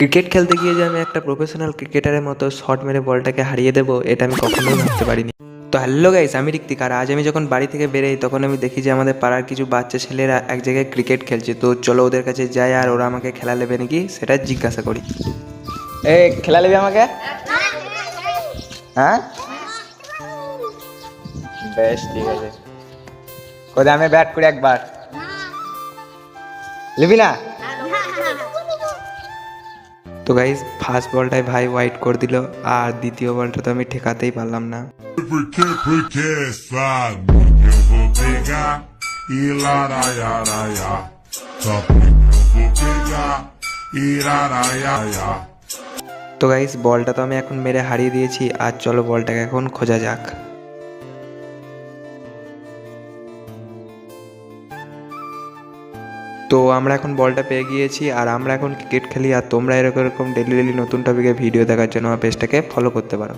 Cricket খেলতে গিয়ে যে আমি একটা প্রফেশনাল ক্রিকেটারের মতো শট মেরে বলটাকে হারিয়ে দেবো, এটা আমি কখনোই ভাবতে পারিনি। তো হ্যালো গাইস, আমি ঋত্বিক। আর আজ আমি যখন বাড়ি থেকে বেরোই তখন আমি দেখি যে আমাদের পাড়ার কিছু বাচ্চা ছেলেরা এক জায়গায় ক্রিকেট খেলছে। তো চলো ওদের কাছে যাই আর ওরা আমাকে খেলা নেবে নাকি সেটা জিজ্ঞাসা করি। এ খেলা নিবি আমাকে? হ্যাঁ, বেশ ঠিক আছে। কোথায় আমি ব্যাট করি একবার, নিবি না? তো গাইস, ফার্স্ট বলটায় ভাই হোয়াইট করে দিল, আর দ্বিতীয় বলটা তো আমি ঠেকাতেই পারলাম না। Porque sabe que eu vou pegar e laraiaraia. Só porque eu vou pegar e laraiaraia. তো গাইস, বলটা তো আমি এখন মেরে হারিয়ে দিয়েছি, আর চলো বলটাকে এখন খোঁজা যাক। তো আমরা এখন বলটা পেয়ে গিয়েছি, আর আমরা এখন ক্রিকেট খেলি। আর তোমরা এরকম এরকম ডেলি ডেলি নতুন টপিকে ভিডিও দেখার জন্য আমার পেজটাকে ফলো করতে পারো।